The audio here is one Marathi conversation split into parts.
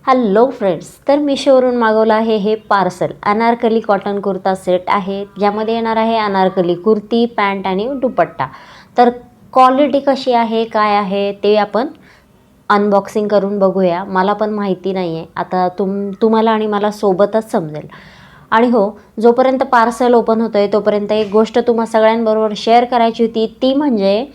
हॅलो फ्रेंड्स, तर मिशोवरून मागवलं आहे हे parcel. Anarkali cotton kurta set आहे, ज्यामध्ये येणार आहे अनारकली कुर्ती, पॅन्ट आणि दुपट्टा. तर क्वालिटी कशी आहे, काय आहे ते आपण अनबॉक्सिंग करून बघूया. मला पण माहिती नाही आहे, आता तुम्हाला आणि मला सोबतच समजेल. आणि हो, जोपर्यंत पार्सल ओपन होतं आहे तोपर्यंत एक गोष्ट तुम्हा सगळ्यांबरोबर शेअर करायची होती, ती म्हणजे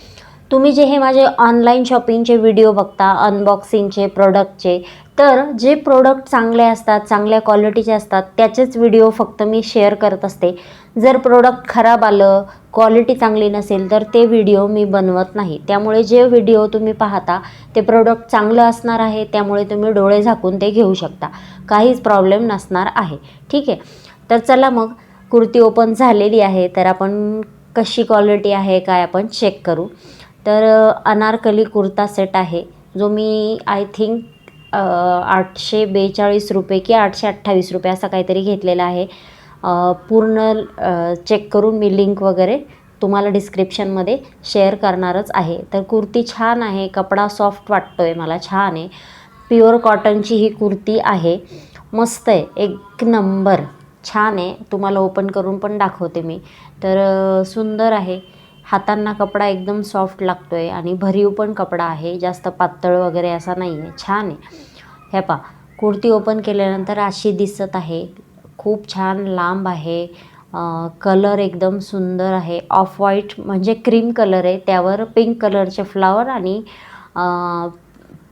तुम्ही जे हे माझे ऑनलाईन शॉपिंगचे व्हिडिओ बघता, अनबॉक्सिंगचे, प्रोडक्टचे, तर जे प्रोडक्ट चांगले असतात, चांगल्या क्वालिटीचे असतात, त्याचेच व्हिडिओ फक्त मी शेअर करत असते. जर प्रोडक्ट खराब आलं, क्वालिटी चांगली नसेल, तर ते व्हिडिओ मी बनवत नाही. त्यामुळे जे व्हिडिओ तुम्ही पाहता ते प्रोडक्ट चांगलं असणार आहे, त्यामुळे तुम्ही डोळे झाकून ते घेऊ शकता. काहीच प्रॉब्लेम नसणार आहे. ठीक आहे, तर चला मग कुर्ती ओपन झालेली आहे, तर आपण कशी क्वालिटी आहे काय आपण चेक करू. तर अनारकली कुर्ता सेट आहे, जो मी आय थिंक 842 रुपये की 828 रुपये असा काहीतरी घेतलेला आहे. पूर्ण चेक करून मी लिंक वगैरे तुम्हाला डिस्क्रिप्शनमध्ये शेअर करणारच आहे. तर कुर्ती छान आहे, कपडा सॉफ्ट वाटतो आहे मला, छान आहे. प्युअर कॉटनची ही कुर्ती आहे, मस्त आहे, एक नंबर, छान आहे. तुम्हाला ओपन करून पण दाखवते मी. तर सुंदर आहे. हातांना कपडा एकदम सॉफ्ट लागतो आहे आणि भरीव पण कपडा आहे, जास्त पातळ वगैरे असा नाही आहे, छान आहे. हे पहा, कुर्ती ओपन केल्यानंतर अशी दिसत आहे. खूप छान लांब आहे. कलर एकदम सुंदर आहे. ऑफ व्हाईट म्हणजे क्रीम कलर आहे, त्यावर पिंक कलरचे फ्लावर आणि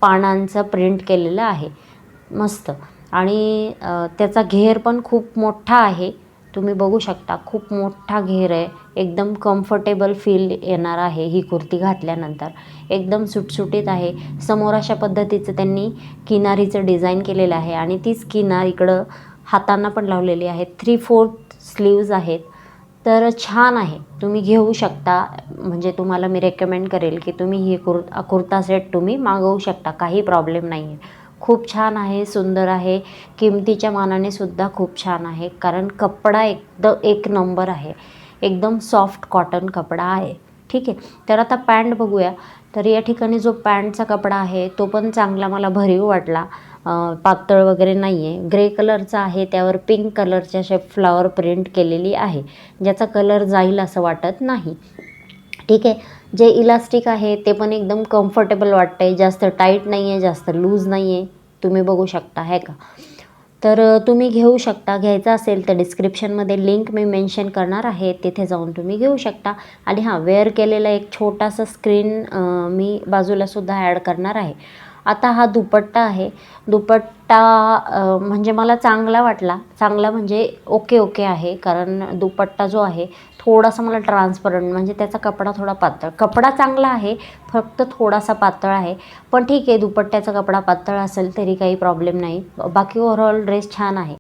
पानांचं प्रिंट केलेलं आहे, मस्त. आणि त्याचा घेर पण खूप मोठा आहे, तुम्ही बघू शकता. खूप मोठा घेर आहे, एकदम कम्फर्टेबल फील येणार आहे ही कुर्ती घातल्यानंतर. एकदम सुटसुटीत आहे. समोर अशा पद्धतीचं त्यांनी किनारीचं डिझाईन केलेलं आहे आणि तीच किनार इकडं हातांना पण लावलेली आहे. 3/4 स्लीव्ज आहेत. तर छान आहे, तुम्ही घेऊ शकता. म्हणजे तुम्हाला मी रेकमेंड करेल की तुम्ही ही कुर्ता सेट तुम्ही मागवू शकता, काही प्रॉब्लेम नाही आहे. खूप छान आहे, सुंदर आहे. किमतीच्या मानाने सुद्धा खूप छान आहे, कारण कपडा एकदम एक नंबर आहे. एकदम सॉफ्ट कॉटन कपडा आहे. ठीक आहे, तर आता पॅन्ट बघूया. तर या ठिकाणी जो पॅन्टचा कपडा आहे तो पण चांगला मला भरीव वाटला. पातळ वगैरे नाही आहे. ग्रे कलरचा आहे, त्यावर पिंक कलरच्या असे फ्लावर प्रिंट केलेली आहे, ज्याचा कलर जाईल असं वाटत नाही. ठीक आहे, जे इलास्टिक आहे ते पण एकदम कम्फर्टेबल वाटतं आहे. जास्त टाईट नाही आहे, जास्त लूज नाही आहे, तुम्ही बघू शकता आहे का. तर तुम्ही घेऊ शकता. घ्यायचं असेल तर डिस्क्रिप्शनमध्ये लिंक मी मेन्शन करणार आहे, तिथे जाऊन तुम्ही घेऊ शकता. आणि हां, वेअर केलेला एक छोटासा स्क्रीन मी बाजूलासुद्धा ॲड करणार आहे. आता हा दुपट्टा आहे. दुपट्टा म्हणजे मला चांगला वाटला. चांगला म्हणजे ओके आहे, कारण दुपट्टा जो आहे थोडासा मला ट्रान्सपरंट, म्हणजे त्याचा कपडा थोडा पातळ. कपडा चांगला आहे, फक्त थोडासा पातळ आहे. पण ठीक आहे, दुपट्ट्याचा कपडा पातळ असेल तरी काही प्रॉब्लेम नाही. बाकी ओव्हरऑल ड्रेस छान आहे.